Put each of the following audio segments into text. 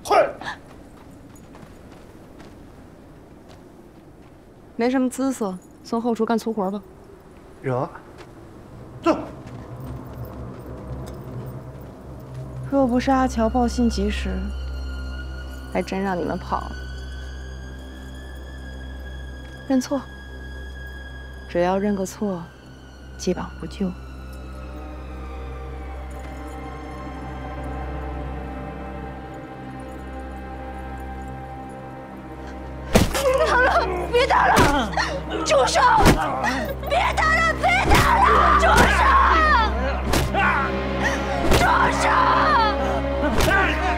快！没什么姿色，送后厨干粗活吧。惹，走。若不是阿乔报信及时，还真让你们跑了。认错，只要认个错，既往不咎。别打了！住手！别打了！别打了！住手！住手！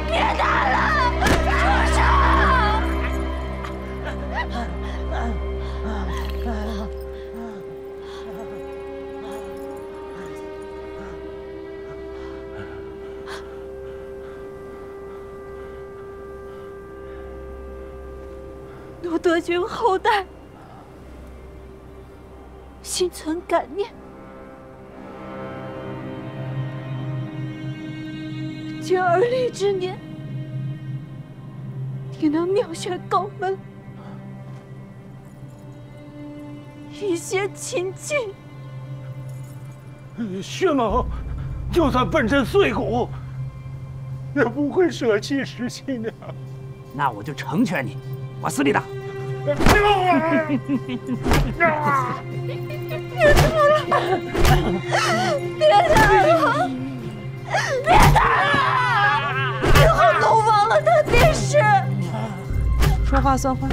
别打了！住手！奴德军后代，心存感念，今而立之年，定能妙选高门，一些亲近。薛某，就算奔身碎骨，也不会舍弃石新娘。那我就成全你，往死里打！别打了！别打了！别打了！以后都忘了他便是。说话算话。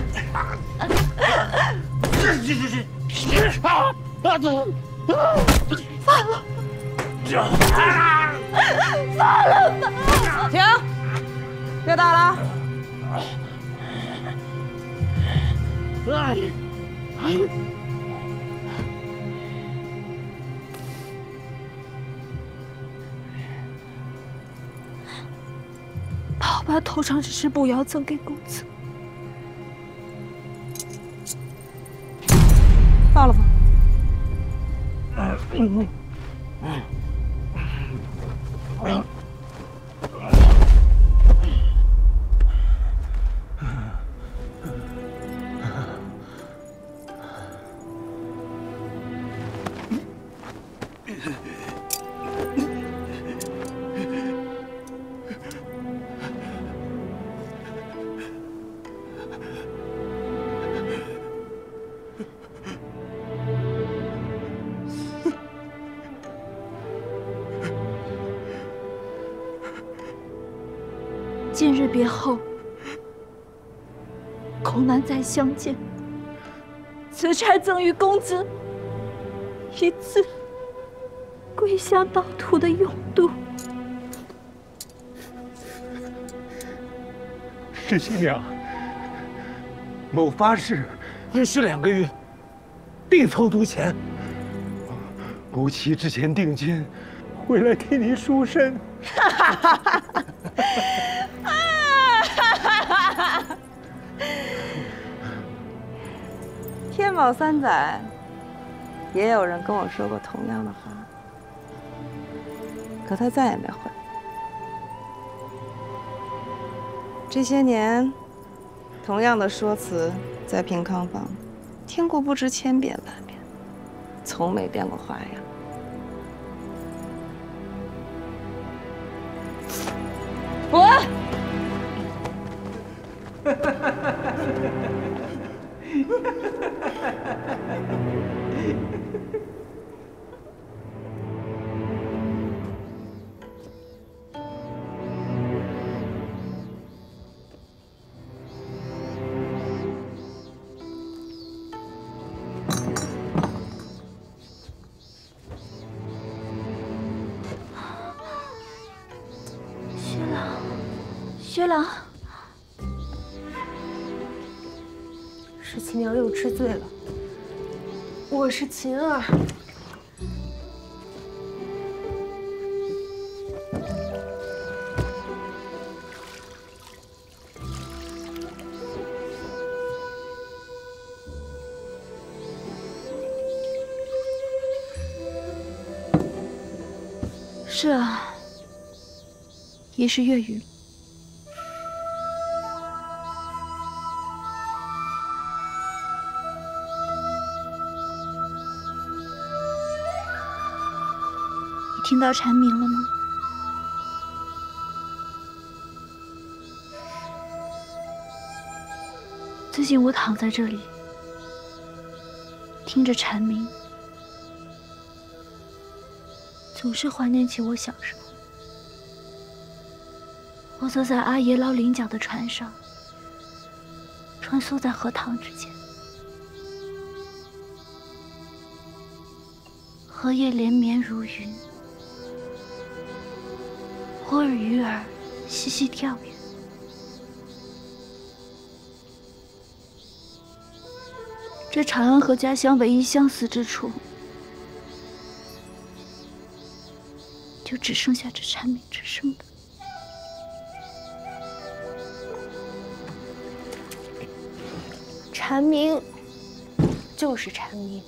放了！放了吧！停！别打了！好把头上之事不要赠给公子。放了吧。今日别后，恐难再相见。此差赠予公子一次归乡当土的勇度。石新娘，某发誓，只需2个月，定凑足钱，如期之前定金，回来替你赎身。天宝3载，也有人跟我说过同样的话，可他再也没回来。这些年，同样的说辞在平康坊听过不知千遍万遍，从没变过花样。滚！薛郎，是秦娘又吃醉了。我是秦儿。是啊，已是月余。听到蝉鸣了吗？最近我躺在这里，听着蝉鸣，总是怀念起我小时候。我坐在阿爷捞菱角的船上，穿梭在荷塘之间，荷叶连绵如云，忽而鱼儿嬉戏跳跃。这长安和家乡唯一相似之处，就只剩下这蝉鸣之声了。蝉鸣，就是蝉鸣。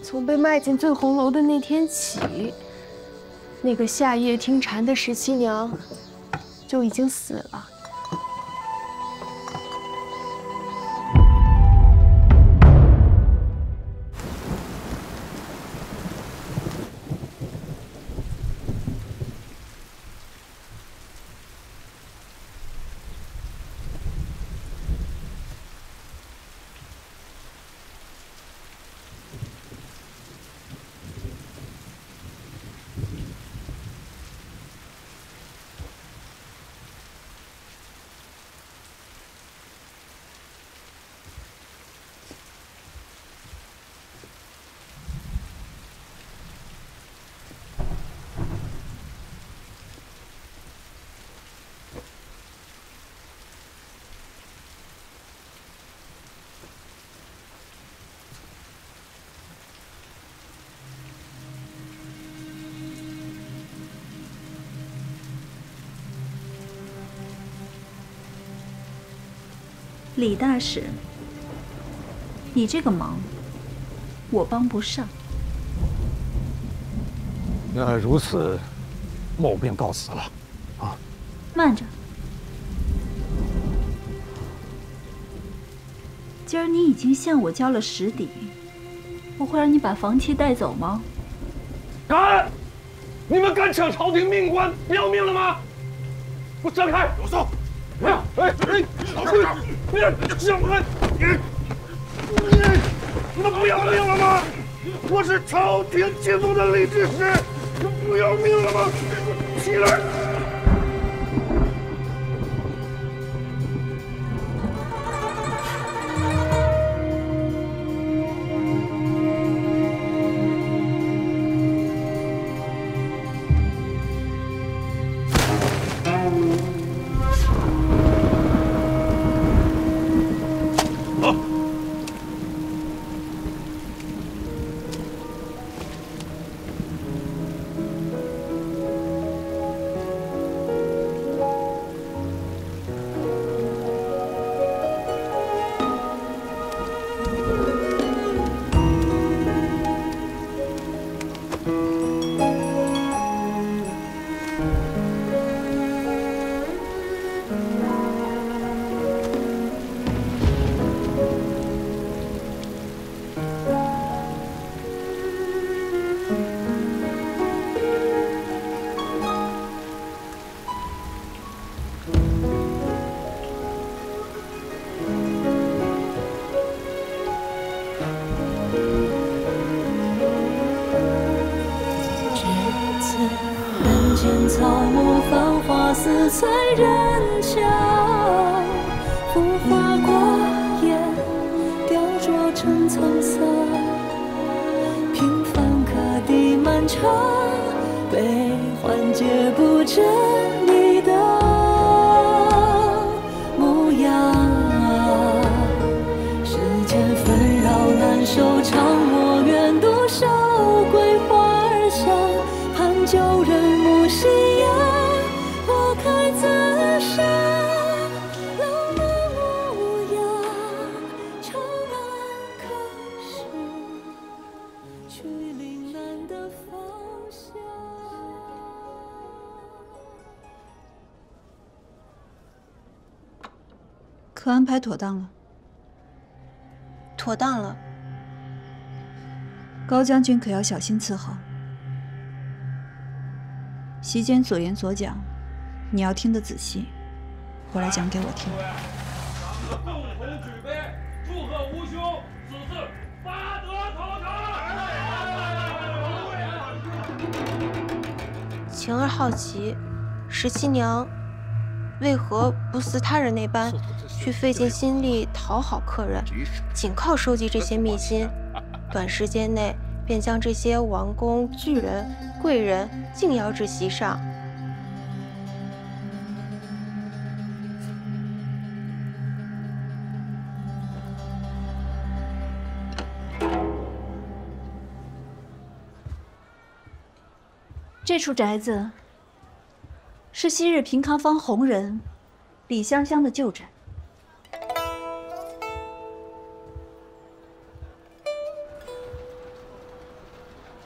从被卖进醉红楼的那天起，那个夏夜听蝉的十七娘就已经死了。李大使，你这个忙，我帮不上。那如此，某便告辞了。啊，慢着，今儿你已经向我交了实底，我会让你把房妻带走吗？敢！你们敢抢朝廷命官，不要命了吗？给我闪开！有送！哎，老师，你闪开！你们不要命了吗？我是朝廷敬重的李知识，不要命了吗？起来！草木繁花似醉人桥，浮华过眼，雕琢成沧桑。平凡可抵漫长，悲欢皆不真你的模样。世间纷扰难收场，我愿独守桂花香。盼旧人暮夕阳，花开自伤。浪漫无恙，长安可是去岭南的方向。可安排妥当了。妥当了。高将军可要小心伺候，席间所言所讲，你要听得仔细，回来讲给我听。咱们共同举杯，祝贺吴兄此次发德投晴儿好奇，17娘为何不似他人那般去费尽心力讨好客人，仅靠收集这些秘辛，短时间内便将这些王公巨人、贵人竟邀至席上。这处宅子是昔日平康坊红人李香香的旧宅。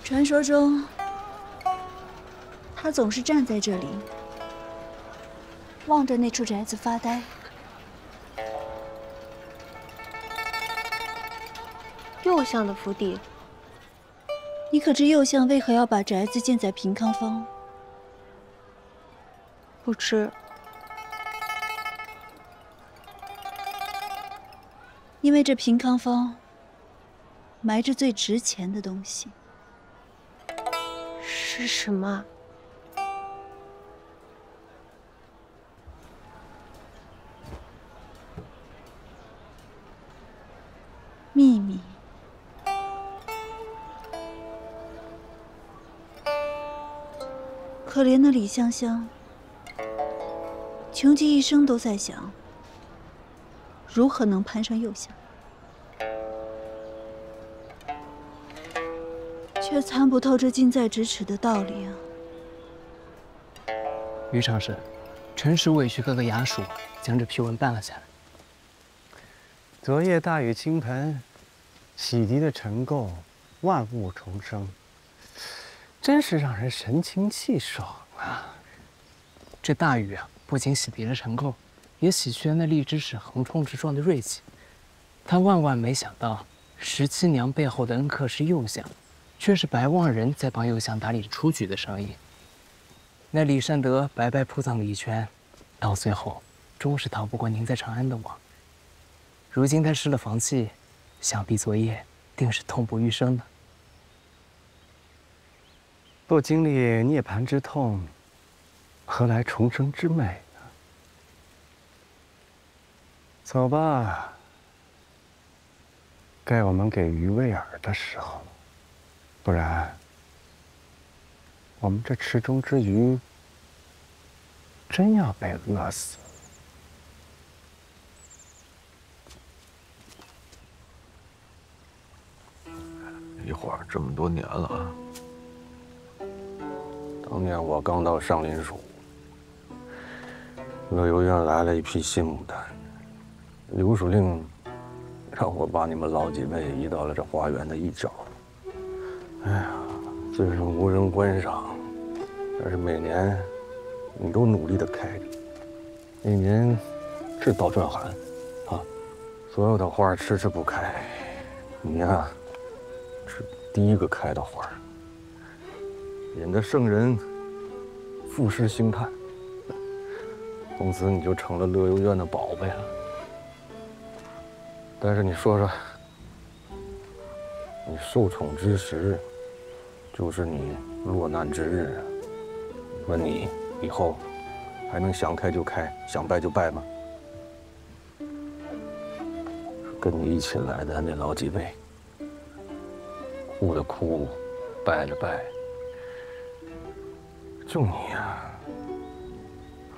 传说中，她总是站在这里，望着那处宅子发呆。右相的府邸。你可知右相为何要把宅子建在平康坊？不知。因为这平康坊埋着最值钱的东西。是什么？秘密。可怜的李香香，穷极一生都在想，如何能攀上右相，却参不透这近在咫尺的道理啊！于长史，臣实委屈各个衙署将这批文办了下来。昨夜大雨倾盆，洗涤的尘垢，万物重生，真是让人神清气爽啊！这大雨啊，不仅洗涤了尘垢，也洗去了那荔枝使横冲直撞的锐气。他万万没想到，17娘背后的恩客是右相，却是白望人在帮右相打理出局的生意。那李善德白白铺葬了一圈，到最后终是逃不过您在长安的网。如今他失了房契，想必昨夜定是痛不欲生的。不经历涅槃之痛，何来重生之美呢？走吧，该我们给鱼喂饵的时候了，不然我们这池中之鱼真要被饿死。一晃这么多年了啊！当年我刚到上林署，乐游院来了一批新牡丹，刘署令让我把你们老几位移到了这花园的一角。哎呀，虽然无人观赏，但是每年你都努力的开着。那年是倒转寒，啊，所有的花迟迟不开，你呀，是第一个开的花，引得圣人赋诗兴叹。从此你就成了乐游院的宝贝了。但是你说说，你受宠之时，就是你落难之日啊。问你以后还能想开就开，想拜就拜吗？跟你一起来的那老几位，哭的哭，拜的拜，就你呀，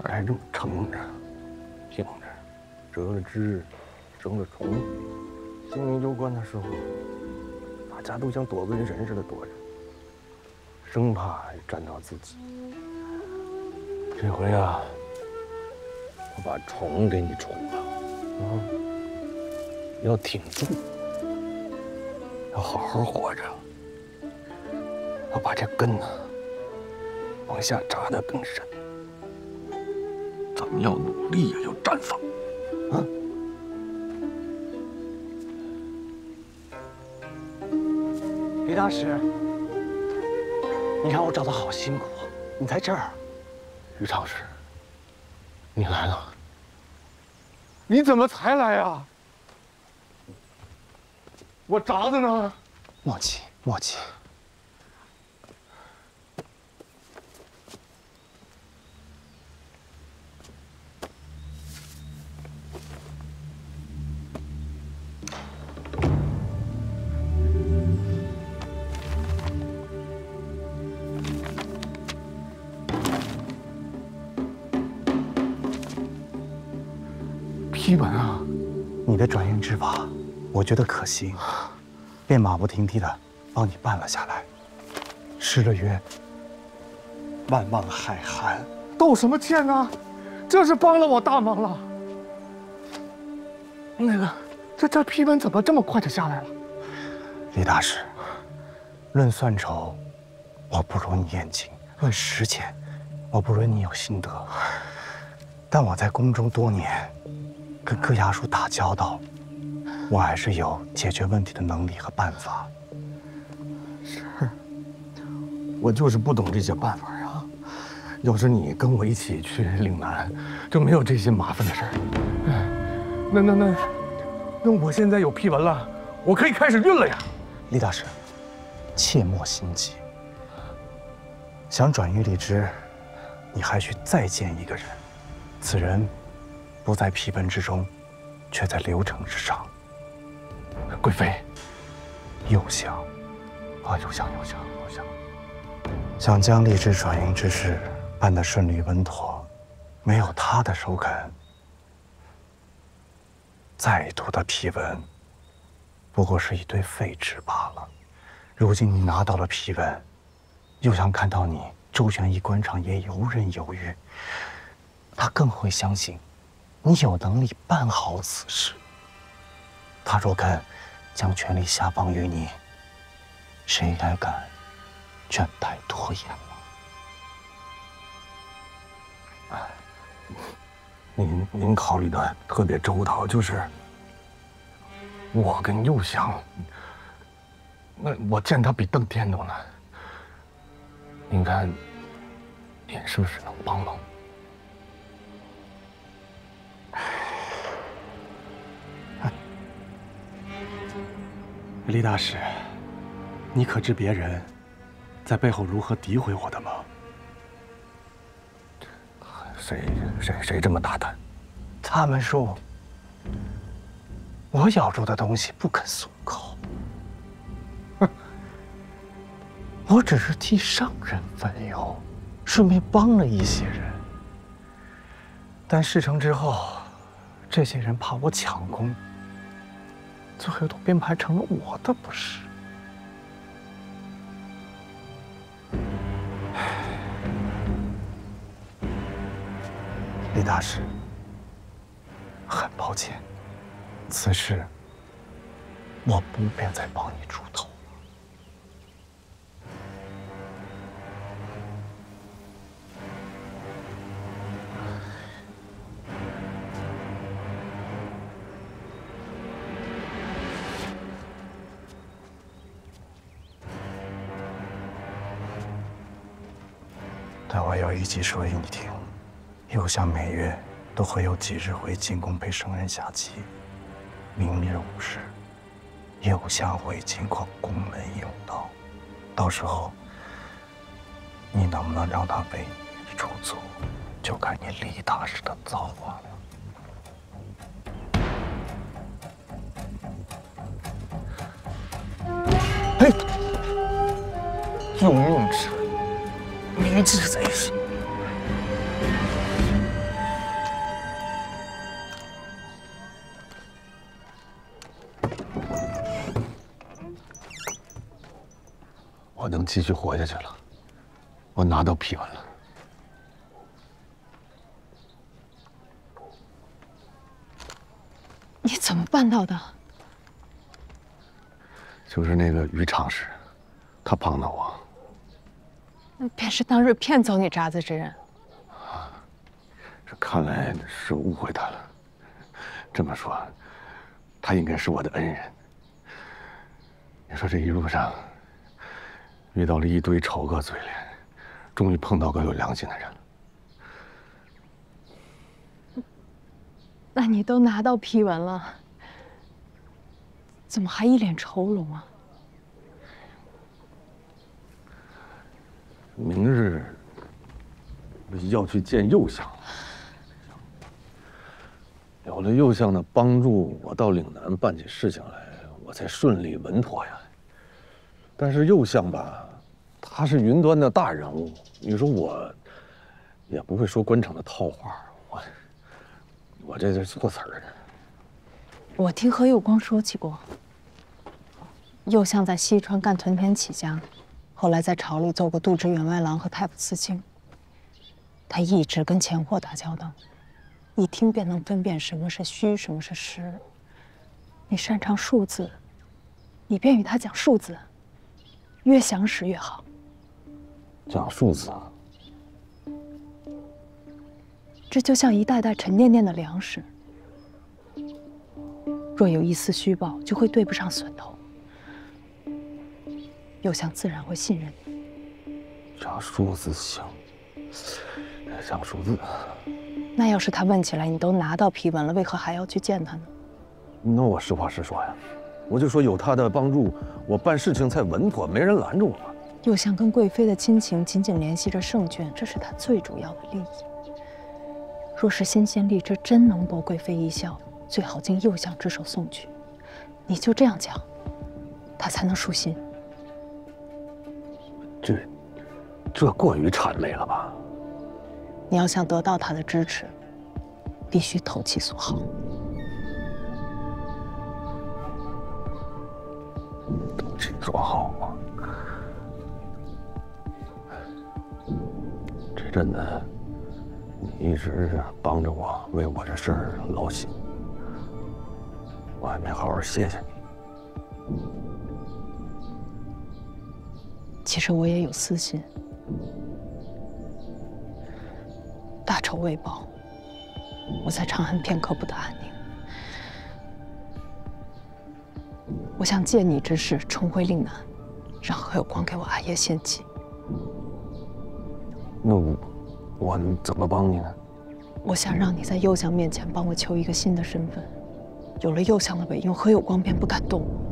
还这么撑着、挺着，折了枝，生了虫。性命攸关的时候，大家都像躲瘟神似的躲着，生怕沾到自己。这回啊，我把虫给你虫了，要挺住，要好好活着，要把这根呢往下扎得更深。咱们要努力呀，要绽放，啊！李大使，你看我找的好辛苦，你在这儿，于长史，你来了。你怎么才来呀？我铡子呢？莫急，莫急。批文啊！你的转运之法，我觉得可行，便马不停蹄的帮你办了下来。失了约，万望海涵。道什么歉呢？这是帮了我大忙了。那个，这批文怎么这么快就下来了？李大师，论算筹，我不如你严谨；论实践，我不如你有心得。但我在宫中多年，跟各衙署打交道，我还是有解决问题的能力和办法。是，我就是不懂这些办法呀。要是你跟我一起去岭南，就没有这些麻烦的事儿。那我现在有批文了，我可以开始运了呀。李大师，切莫心急。想转运荔枝，你还需再见一个人。此人不在批文之中，却在流程之上。贵妃，右相啊，右相。想将荔枝转运之事办得顺利稳妥，没有他的首肯，再多的批文，不过是一堆废纸罢了。如今你拿到了批文，又想看到你周旋一官场也游刃有余，他更会相信你有能力办好此事。他若肯将权力下放于你，谁还敢倦怠拖延呢？您考虑的特别周到，就是我跟右相，那我见他比登天都难。您看，您是不是能帮忙？李大师，你可知别人在背后如何诋毁我的吗？谁这么大胆？他们说我咬住的东西不肯松口。我只是替上人分忧，顺便帮了一些人。但事成之后，这些人怕我抢功，最后都编排成了我的不是。李大师，很抱歉，此事我不便再帮你出头了。但我有一计说给你听。右相每月都会有几日回进宫陪圣人下棋。明日午时，右相会经过宫门甬道，到时候你能不能让他为你出卒，就看你李大师的造化了。哎，救命之恩，明智在先。我能继续活下去了，我拿到批文了。你怎么办到的？就是那个于长史，他帮的我。那便是当日骗走你铡子之人。这看来是误会他了。这么说，他应该是我的恩人。你说这一路上遇到了一堆丑恶嘴脸，终于碰到个有良心的人了。那你都拿到批文了，怎么还一脸愁容啊？明日要去见右相，有了右相的帮助，我到岭南办起事情来，我才顺利稳妥呀。但是右相吧，他是云端的大人物，你说我也不会说官场的套话，我这错词儿呢。我听何有光说起过，右相在西川干屯田起家，后来在朝里做过度支员外郎和太仆司卿。他一直跟钱货打交道，一听便能分辨什么是虚，什么是实。你擅长数字，你便与他讲数字，越详实越好。讲数字啊，这就像一袋袋沉甸甸的粮食，若有一丝虚报，就会对不上笋头。右相自然会信任你。讲数字行，讲数字。那要是他问起来，你都拿到批文了，为何还要去见他呢？那我实话实说呀，我就说有他的帮助，我办事情才稳妥，没人拦着我嘛。右相跟贵妃的亲情紧紧联系着圣眷，这是他最主要的利益。若是新鲜荔枝真能博贵妃一笑，最好经右相之手送去。你就这样讲，他才能舒心。这过于谄媚了吧？你要想得到他的支持，必须投其所好。投其所好啊！这阵子你一直帮着我，为我这事儿劳心，我还没好好谢谢你。其实我也有私心，大仇未报，我在长安片刻不得安宁。我想借你之势重回岭南，让何有光给我阿爷献计。那我怎么帮你呢？我想让你在右相面前帮我求一个新的身份，有了右相的委用，何有光便不敢动我。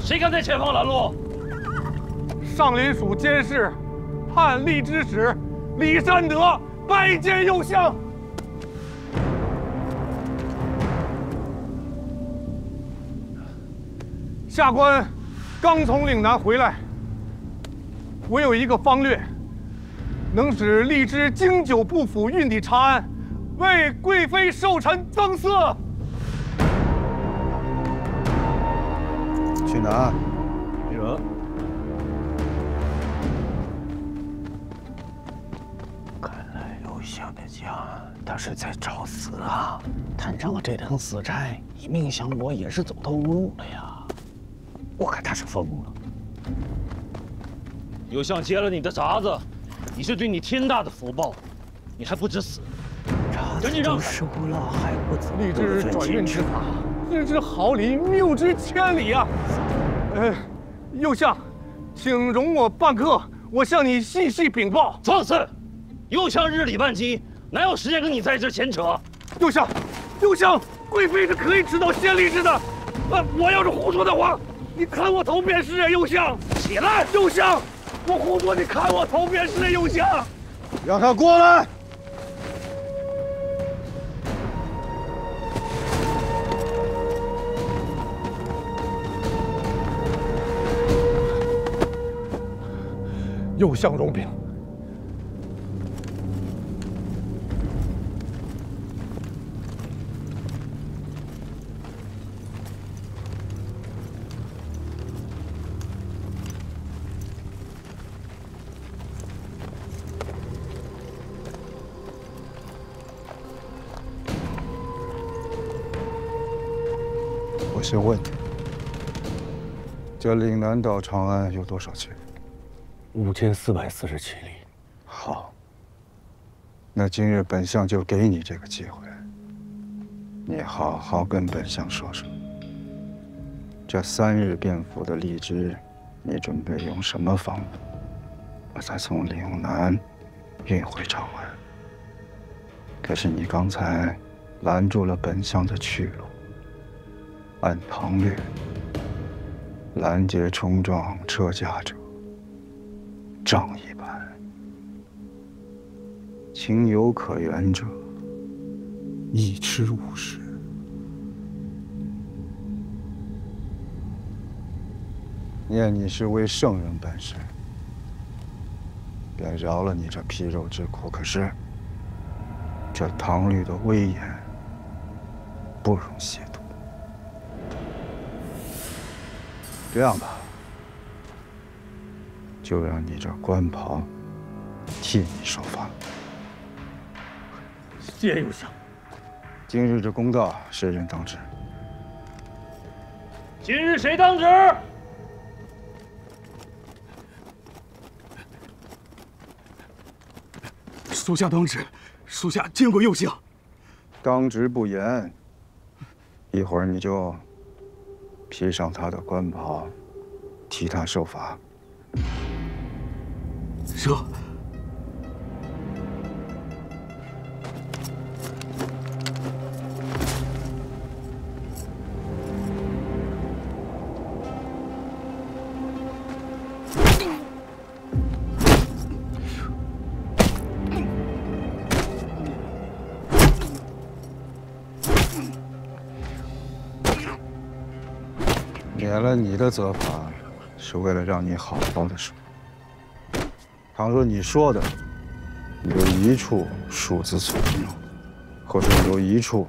谁敢在前方拦路？上林署监事判吏之使李善德拜见右相。下官刚从岭南回来，我有一个方略，能使荔枝经久不腐，运抵长安，为贵妃寿辰增色。去哪？惹。看来右相的家，他是在找死啊！摊上了这等死差，以命相搏也是走投无路了呀！我看他是疯了。右相接了你的札子，你是对你天大的福报，你还不知死？赶紧让开！收了还不走？荔枝转运之法，失之毫厘，谬之千里啊！右相，请容我半刻，我向你细细禀报。放肆！右相日理万机，哪有时间跟你在这闲扯？右相，贵妃是可以知道先例之的。我要是胡说的话，你砍我头便是啊！右相，起来！右相，我胡说，你砍我头便是啊！右相，让他过来。右相容禀。我先问你，这岭南到长安有多少去？5447里。好，那今日本相就给你这个机会，你好好跟本相说说，这3日便服的荔枝，你准备用什么方法，我再从岭南运回长安？可是你刚才拦住了本相的去路。 按唐律，拦截冲撞车驾者，杖一般；情有可原者，一吃50。念你是为圣人办事，便饶了你这皮肉之苦。可是，这唐律的威严，不容亵渎。 这样吧，就让你这官袍替你受罚。谢右相。今日这公道，谁人当值？今日谁当值？属下当值，属下见过右相。当值不严，一会儿你就。 披上他的官袍，替他受罚。是。免了你的责罚，是为了让你好好的说。倘若你说的有一处数字错谬，或者有一处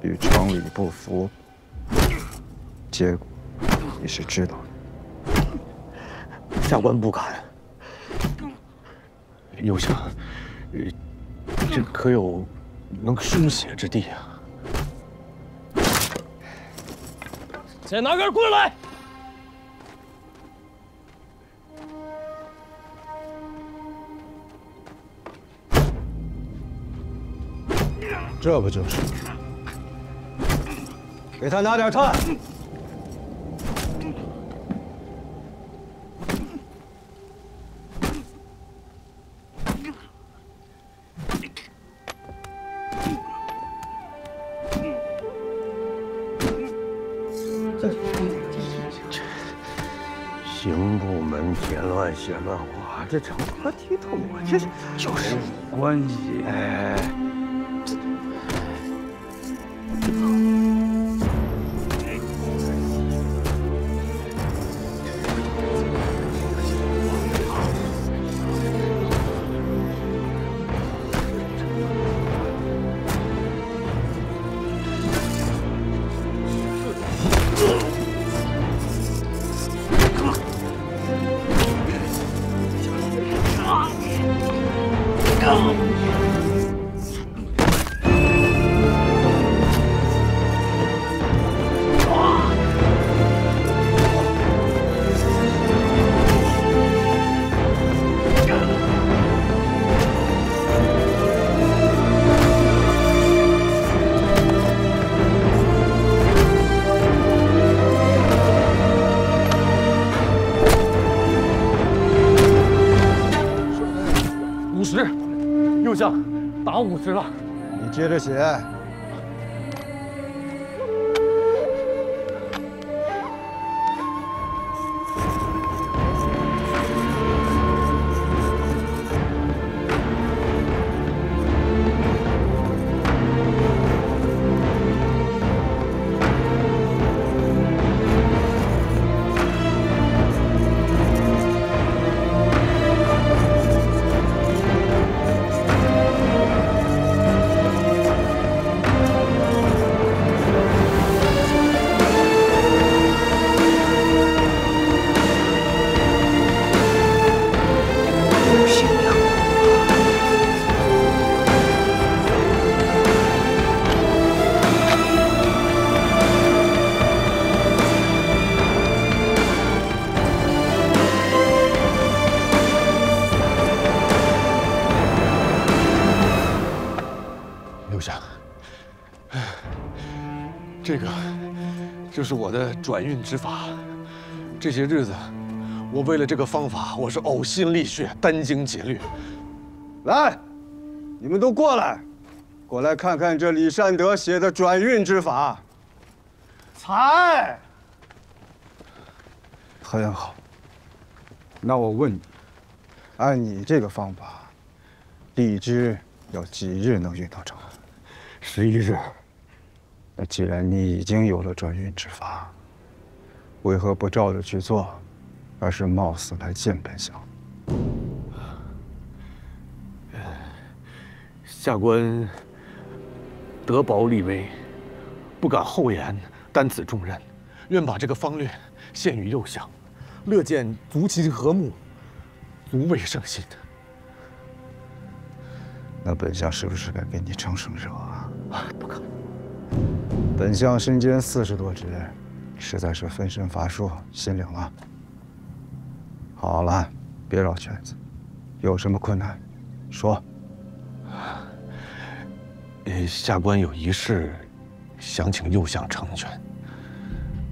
与常理不符，结果你是知道的。下官不敢。右相，这可有能书写之地啊？ 再拿根棍来！这不就是？给他拿点炭。刑部门前乱写乱画，这成何体统啊！这就是关系。哎，50，右相，打50了。你接着写。就是我的转运之法。这些日子，我为了这个方法，我是呕心沥血、殚精竭虑。来，你们都过来，过来看看这李善德写的转运之法。才，很好。那我问你，按你这个方法，荔枝要几日能运到城？11日。那既然你已经有了转运之法，为何不照着去做，而是冒死来见本相？下官德薄力微，不敢厚颜担此重任，愿把这个方略献与右相，乐见族其和睦，足为圣心。那本相是不是该给你称声热啊？不可。本相身兼40多职，实在是分身乏术，心领了。好了，别绕圈子，有什么困难，说。下官有一事，想请右相成全。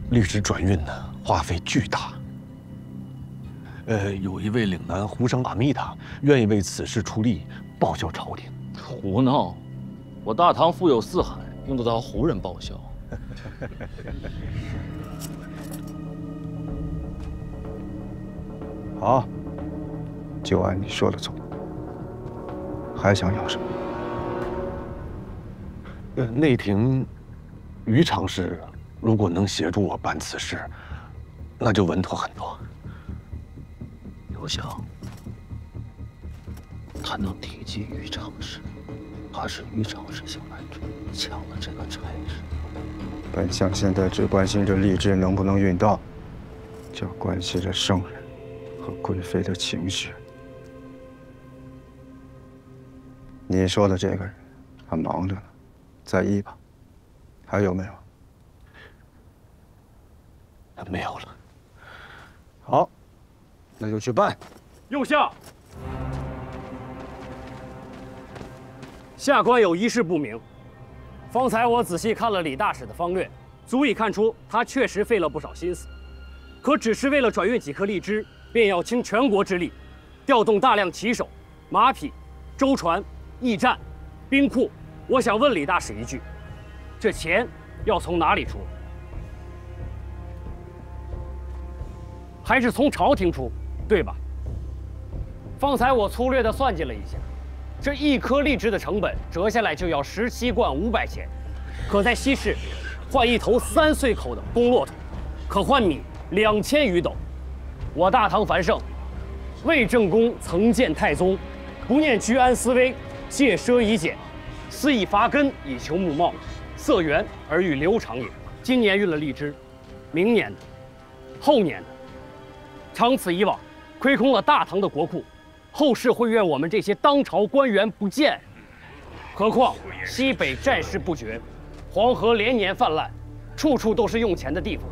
荔枝转运呢，花费巨大。有一位岭南胡生阿弥达愿意为此事出力，报效朝廷。胡闹！我大唐富有四海，用得着胡人报效？好，就按你说的做。还想要什么？内廷于常侍如果能协助我办此事，那就稳妥很多。右相，他能提及于常侍，还是于常侍想来抢了这个差事？本相现在只关心着荔枝能不能运到，就关系着圣人和贵妃的情绪。你说的这个人，他忙着呢，在意吧？还有没有？没有了。好，那就去办。右相，下官有一事不明。方才我仔细看了李大使的方略，足以看出他确实费了不少心思。可只是为了转运几颗荔枝，便要倾全国之力，调动大量骑手、马匹、舟船、驿站、兵库。我想问李大使一句：这钱要从哪里出？还是从朝廷出，对吧？方才我粗略地算计了一下，这一颗荔枝的成本折下来就要17贯500钱，可在西市换一头3岁口的公骆驼，可换米2000余斗。我大唐繁盛，魏正公曾见太宗，不念居安思危，戒奢以俭，私以伐根以求木茂，色源而欲流长也。今年运了荔枝，明年的、后年的，长此以往，亏空了大唐的国库，后世会怨我们这些当朝官员不鉴。何况西北战事不绝，黄河连年泛滥，处处都是用钱的地方。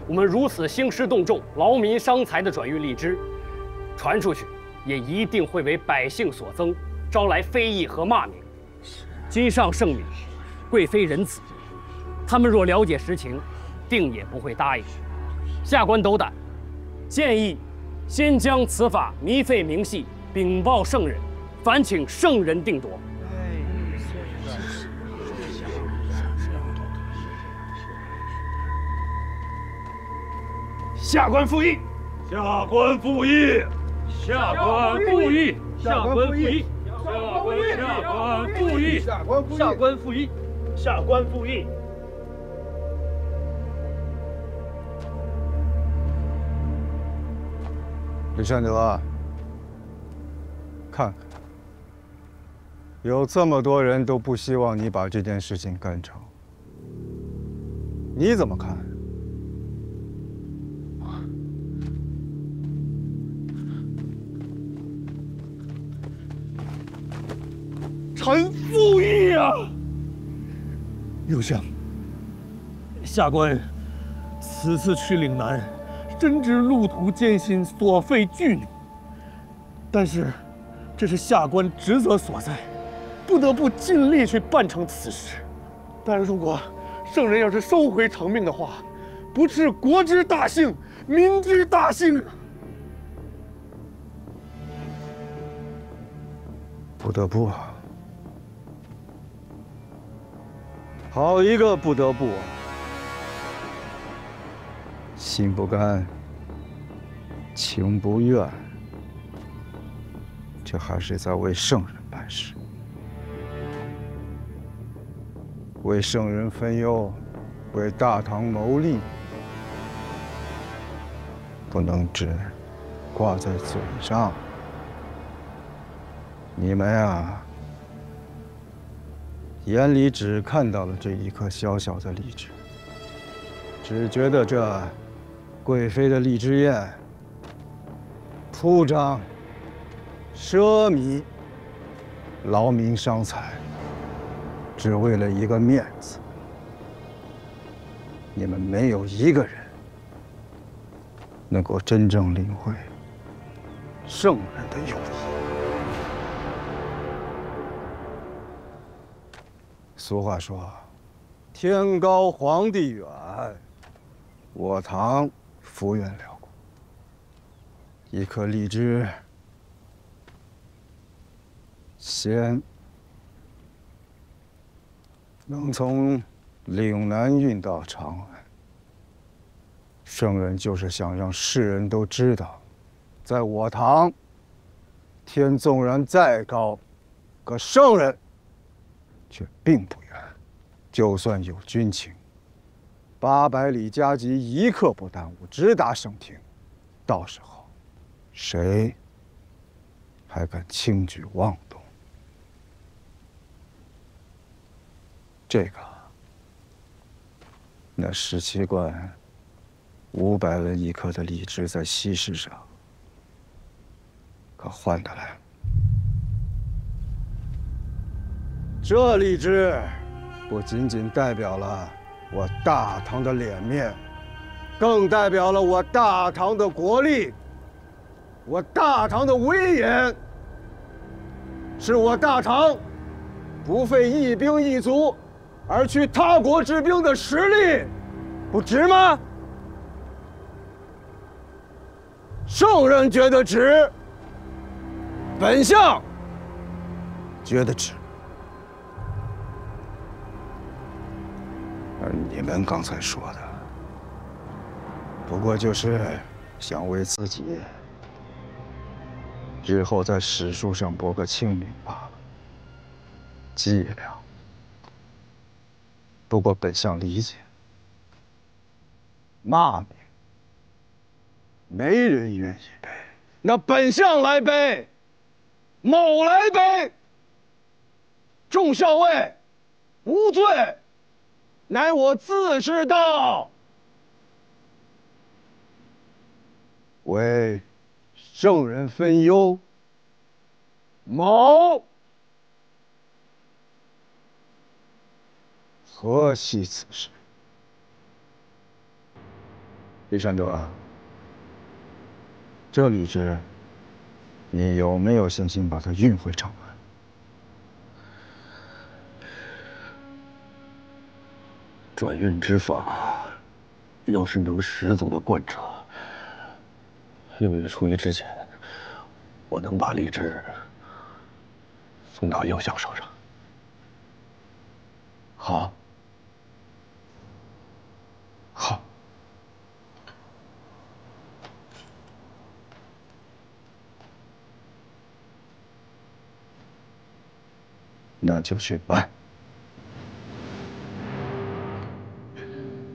我们如此兴师动众、劳民伤财的转运荔枝，传出去也一定会为百姓所憎，招来非议和骂名。今上圣明，贵妃仁慈，他们若了解实情，定也不会答应。下官斗胆，建议先将此法弥废明细，禀报圣人，烦请圣人定夺。下官复议，下官复议，下官复议，下官复议，下官复议，下官复议，下官复议，下官复议。李善德，看看，有这么多人都不希望你把这件事情干成，你怎么看？臣复议啊！右相，下官此次去岭南，深知路途艰辛，所费巨努。但是，这是下官职责所在，不得不尽力去办成此事。但如果圣人要是收回成命的话，不治国之大幸、民之大幸啊！不得不啊，好一个不得不啊！心不甘，情不愿，这还是在为圣人办事，为圣人分忧，为大唐谋利，不能只挂在嘴上。你们啊，眼里只看到了这一颗小小的荔枝，只觉得这贵妃的荔枝宴铺张、奢靡、劳民伤财，只为了一个面子。你们没有一个人能够真正领会圣人的用意。俗话说：“天高皇帝远，我唐幅员辽阔。”一颗荔枝，先能从岭南运到长安，圣人就是想让世人都知道，在我唐，天纵然再高，可圣人却并不远。就算有军情，800里加急，一刻不耽误，直达圣庭。到时候，谁还敢轻举妄动？这个，那17贯500文一颗的荔枝，在西市上可换得来。这荔枝不仅仅代表了我大唐的脸面，更代表了我大唐的国力，我大唐的威严，是我大唐不费一兵一卒而去他国治兵的实力，不值吗？圣人觉得值，本相觉得值。而你们刚才说的，不过就是想为自己日后在史书上博个清名罢了，伎俩。不过本相理解，骂名没人愿意背，那本相来背，某来背。众校尉无罪，乃我自知道。为圣人分忧，某何惜此事？李善德，这荔枝，你有没有信心把它运回长安？转运之法，要是能10足的贯彻6月初1之前，我能把荔枝送到右相手上。好，好，那就去办。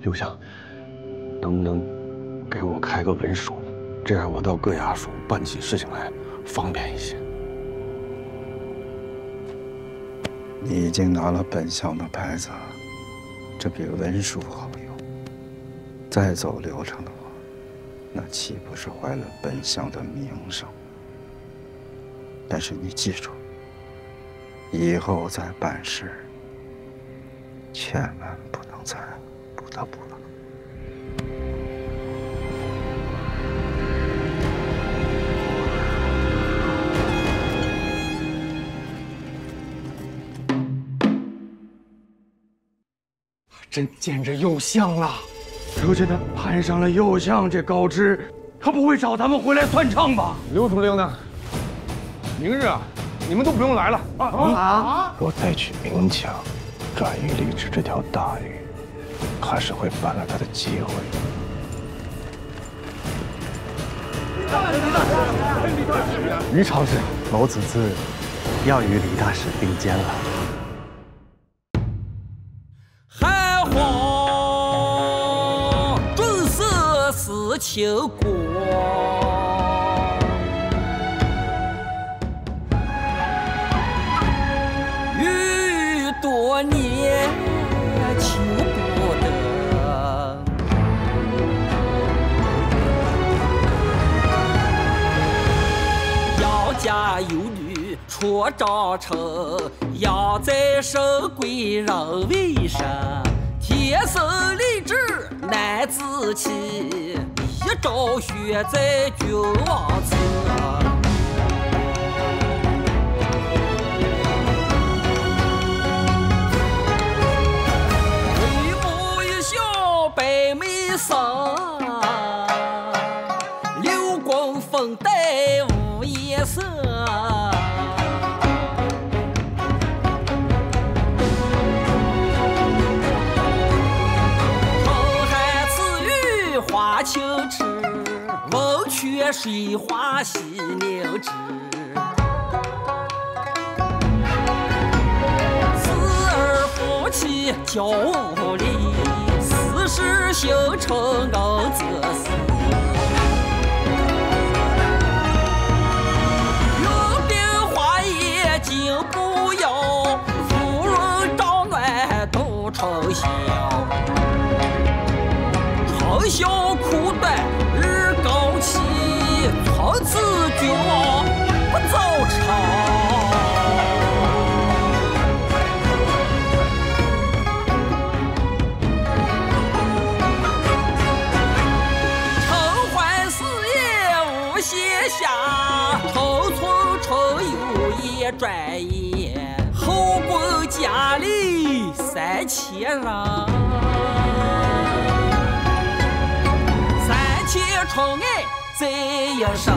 右相，能不能给我开个文书，这样我到各衙署办起事情来方便一些？你已经拿了本相的牌子，这比文书好用。再走流程的话，那岂不是坏了本相的名声？但是你记住，以后再办事，千万不能再不得不了。真见着右相了。就见他攀上了右相这高枝，他不会找咱们回来算账吧？刘统领呢？明日啊，你们都不用来了若再去明抢，转移吏治这条大鱼，怕是会犯了他的忌讳。于朝使，某此次要与李大使并肩了。汉皇准色是秦国，欲多年求不得。要家有女出长城，要在神贵人为生。天生丽质男子气，一朝选在君王侧。为母一笑百媚生，六宫凤带无颜色。花清池，温泉水花洗凝脂。子儿夫妻交无离，四世形成恩泽寺。云鬓花叶金不摇，芙蓉帐暖度春宵。春宵苦短日高起，从此君王不早朝。承欢寺业无闲暇，城村春有一转眼，后宫佳丽3000人。春爱在一生。